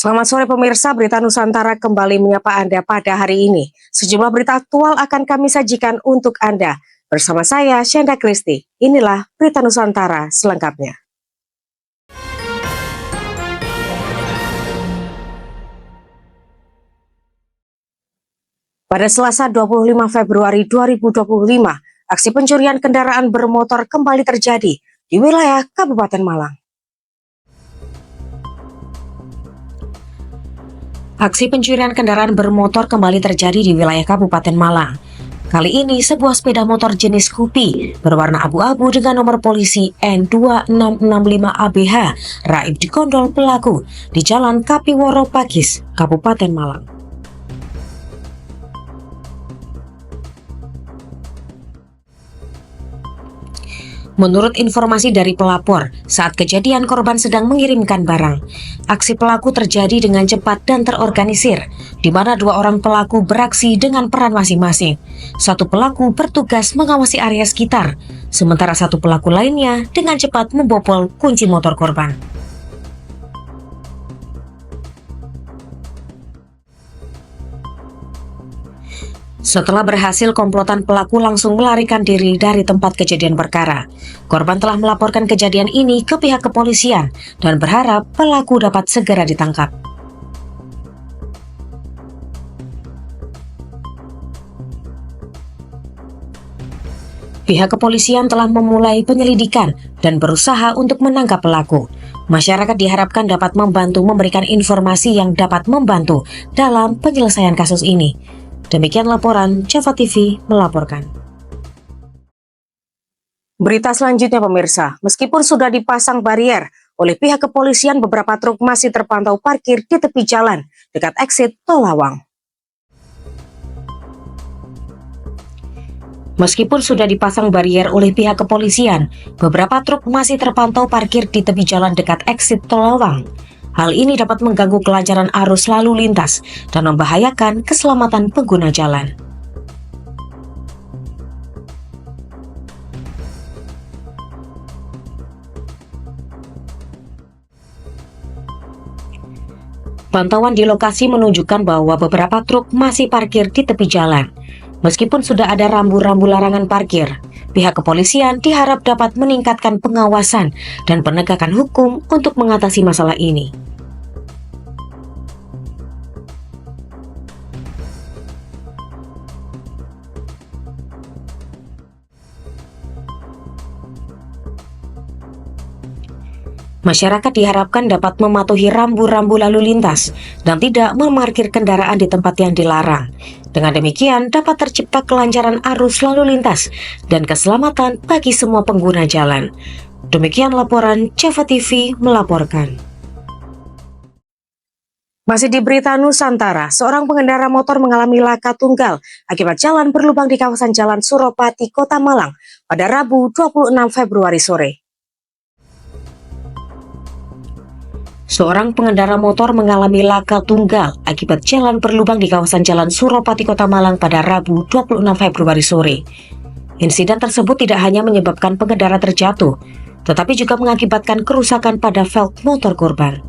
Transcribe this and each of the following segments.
Selamat sore pemirsa, Berita Nusantara kembali menyapa Anda pada hari ini. Sejumlah berita aktual akan kami sajikan untuk Anda. Bersama saya, Syenda Kristi. Inilah Berita Nusantara selengkapnya. Pada Selasa 25 Februari 2025, aksi pencurian kendaraan bermotor kembali terjadi di wilayah Kabupaten Malang. Aksi pencurian kendaraan bermotor kembali terjadi di wilayah Kabupaten Malang. Kali ini sebuah sepeda motor jenis Scoopy berwarna abu-abu dengan nomor polisi N2665ABH raib dikondol pelaku di Jalan Kapiworo Pakis, Kabupaten Malang. Menurut informasi dari pelapor, saat kejadian korban sedang mengirimkan barang. Aksi pelaku terjadi dengan cepat dan terorganisir, di mana dua orang pelaku beraksi dengan peran masing-masing. Satu pelaku bertugas mengawasi area sekitar, sementara satu pelaku lainnya dengan cepat membobol kunci motor korban. Setelah berhasil, komplotan pelaku langsung melarikan diri dari tempat kejadian perkara. Korban telah melaporkan kejadian ini ke pihak kepolisian dan berharap pelaku dapat segera ditangkap. Pihak kepolisian telah memulai penyelidikan dan berusaha untuk menangkap pelaku. Masyarakat diharapkan dapat membantu memberikan informasi yang dapat membantu dalam penyelesaian kasus ini. Demikian laporan Java TV melaporkan. Berita selanjutnya pemirsa, meskipun sudah dipasang barier oleh pihak kepolisian, beberapa truk masih terpantau parkir di tepi jalan dekat exit Tol Lawang. Meskipun sudah dipasang barier oleh pihak kepolisian, beberapa truk masih terpantau parkir di tepi jalan dekat exit Tol Lawang. Hal ini dapat mengganggu kelancaran arus lalu lintas dan membahayakan keselamatan pengguna jalan. Pantauan di lokasi menunjukkan bahwa beberapa truk masih parkir di tepi jalan. Meskipun sudah ada rambu-rambu larangan parkir, pihak kepolisian diharap dapat meningkatkan pengawasan dan penegakan hukum untuk mengatasi masalah ini. Masyarakat diharapkan dapat mematuhi rambu-rambu lalu lintas dan tidak memarkir kendaraan di tempat yang dilarang. Dengan demikian dapat tercipta kelancaran arus lalu lintas dan keselamatan bagi semua pengguna jalan. Demikian laporan Java TV melaporkan. Masih di Berita Nusantara, seorang pengendara motor mengalami laka tunggal akibat jalan berlubang di kawasan Jalan Suropati, Kota Malang pada Rabu 26 Februari sore. Seorang pengendara motor mengalami laka tunggal akibat jalan berlubang di kawasan Jalan Suropati, Kota Malang pada Rabu 26 Februari sore. Insiden tersebut tidak hanya menyebabkan pengendara terjatuh, tetapi juga mengakibatkan kerusakan pada velg motor korban.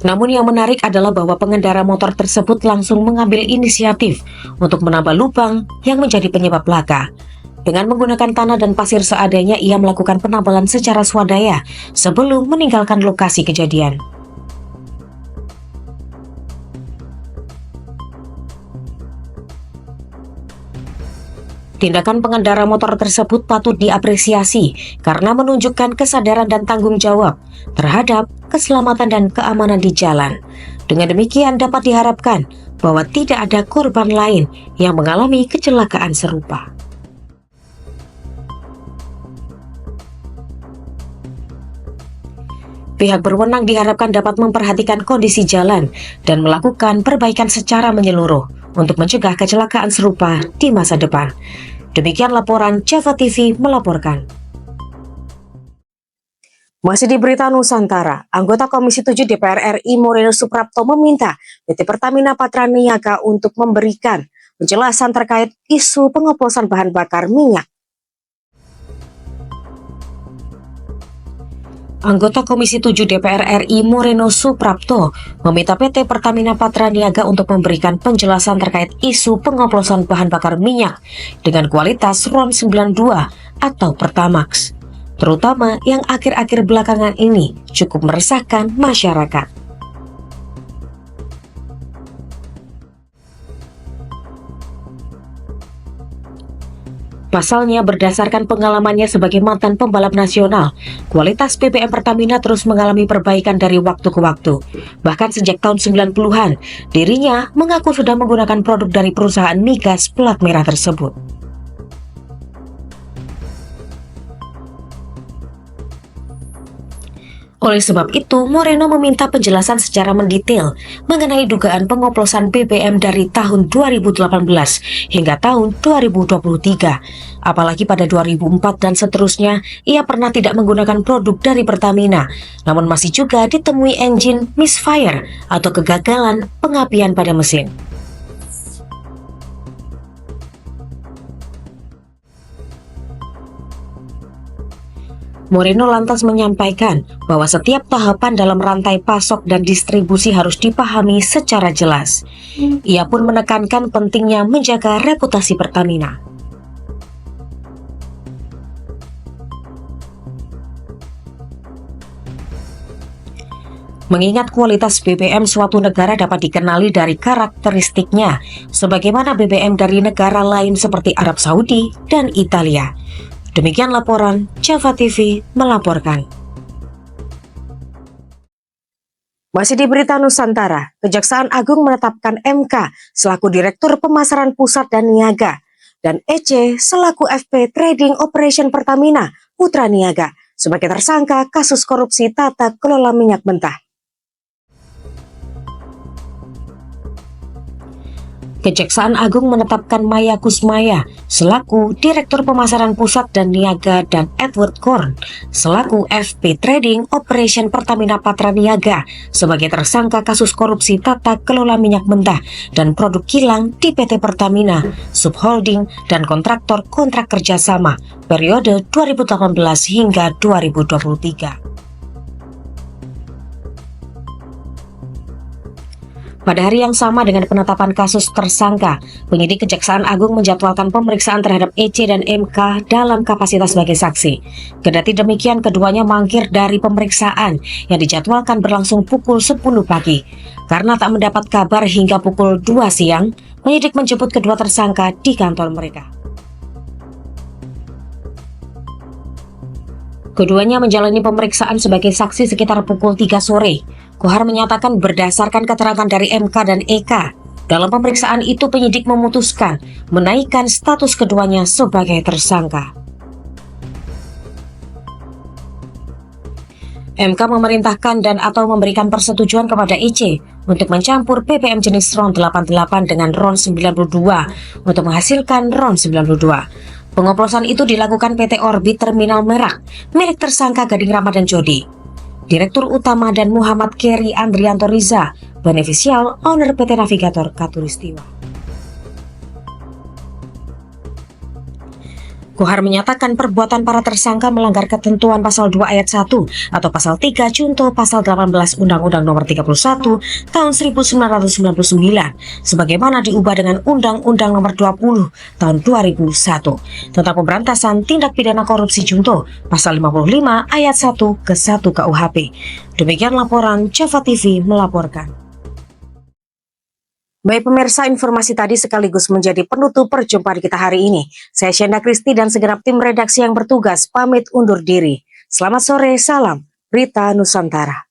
Namun yang menarik adalah bahwa pengendara motor tersebut langsung mengambil inisiatif untuk menambal lubang yang menjadi penyebab laka. Dengan menggunakan tanah dan pasir seadanya, ia melakukan penambalan secara swadaya sebelum meninggalkan lokasi kejadian. Tindakan pengendara motor tersebut patut diapresiasi karena menunjukkan kesadaran dan tanggung jawab terhadap keselamatan dan keamanan di jalan. Dengan demikian dapat diharapkan bahwa tidak ada korban lain yang mengalami kecelakaan serupa. Pihak berwenang diharapkan dapat memperhatikan kondisi jalan dan melakukan perbaikan secara menyeluruh untuk mencegah kecelakaan serupa di masa depan. Demikian laporan Java TV melaporkan. Masih di Berita Nusantara, anggota Komisi 7 DPR RI Moreno Suprapto meminta PT Pertamina Patraniaga untuk memberikan penjelasan terkait isu pengoplosan bahan bakar minyak. Anggota Komisi 7 DPR RI Moreno Suprapto meminta PT Pertamina Patraniaga untuk memberikan penjelasan terkait isu pengoplosan bahan bakar minyak dengan kualitas RON 92 atau Pertamax, terutama yang akhir-akhir belakangan ini cukup meresahkan masyarakat. Pasalnya, berdasarkan pengalamannya sebagai mantan pembalap nasional, kualitas BBM Pertamina terus mengalami perbaikan dari waktu ke waktu. Bahkan sejak tahun 90-an, dirinya mengaku sudah menggunakan produk dari perusahaan migas plat merah tersebut. Oleh sebab itu, Moreno meminta penjelasan secara mendetail mengenai dugaan pengoplosan BBM dari tahun 2018 hingga tahun 2023. Apalagi pada 2004 dan seterusnya, ia pernah tidak menggunakan produk dari Pertamina, namun masih juga ditemui engine misfire atau kegagalan pengapian pada mesin. Moreno lantas menyampaikan bahwa setiap tahapan dalam rantai pasok dan distribusi harus dipahami secara jelas. Ia pun menekankan pentingnya menjaga reputasi Pertamina. Mengingat kualitas BBM suatu negara dapat dikenali dari karakteristiknya, sebagaimana BBM dari negara lain seperti Arab Saudi dan Italia. Demikian laporan Java TV melaporkan. Masih di Berita Nusantara, Kejaksaan Agung menetapkan MK selaku Direktur Pemasaran Pusat dan Niaga dan EC selaku FP Trading Operation Pertamina Putra Niaga sebagai tersangka kasus korupsi tata kelola minyak mentah. Kejaksaan Agung menetapkan Maya Kusmaya selaku Direktur Pemasaran Pusat dan Niaga dan Edward Korn selaku FP Trading Operation Pertamina Patraniaga sebagai tersangka kasus korupsi tata kelola minyak mentah dan produk kilang di PT Pertamina, subholding dan kontraktor kontrak kerjasama periode 2018 hingga 2023. Pada hari yang sama dengan penetapan kasus tersangka, penyidik Kejaksaan Agung menjadwalkan pemeriksaan terhadap EC dan MK dalam kapasitas sebagai saksi. Kendati demikian, keduanya mangkir dari pemeriksaan yang dijadwalkan berlangsung pukul 10 pagi. Karena tak mendapat kabar hingga pukul 2 siang, penyidik menjemput kedua tersangka di kantor mereka. Keduanya menjalani pemeriksaan sebagai saksi sekitar pukul 3 sore. Kohar menyatakan berdasarkan keterangan dari MK dan EK, dalam pemeriksaan itu penyidik memutuskan menaikkan status keduanya sebagai tersangka. MK memerintahkan dan atau memberikan persetujuan kepada EC untuk mencampur BBM jenis RON 88 dengan RON 92 untuk menghasilkan RON 92. Pengoplosan itu dilakukan PT Orbit Terminal Merak milik tersangka Gading Ramadan Jodi. Direktur Utama dan Muhammad Keri Andrianto Riza, benefisial owner PT Navigator Katulistiwa. Kohar menyatakan perbuatan para tersangka melanggar ketentuan pasal 2 ayat 1 atau pasal 3 junto pasal 18 Undang-Undang Nomor 31 tahun 1999 sebagaimana diubah dengan Undang-Undang Nomor 20 tahun 2001 tentang pemberantasan tindak pidana korupsi junto pasal 55 ayat 1 ke 1 KUHP. Demikian laporan Java TV melaporkan. Baik pemirsa, informasi tadi sekaligus menjadi penutup perjumpaan kita hari ini. Saya Syenda Kristi dan segenap tim redaksi yang bertugas pamit undur diri. Selamat sore, salam Berita Nusantara.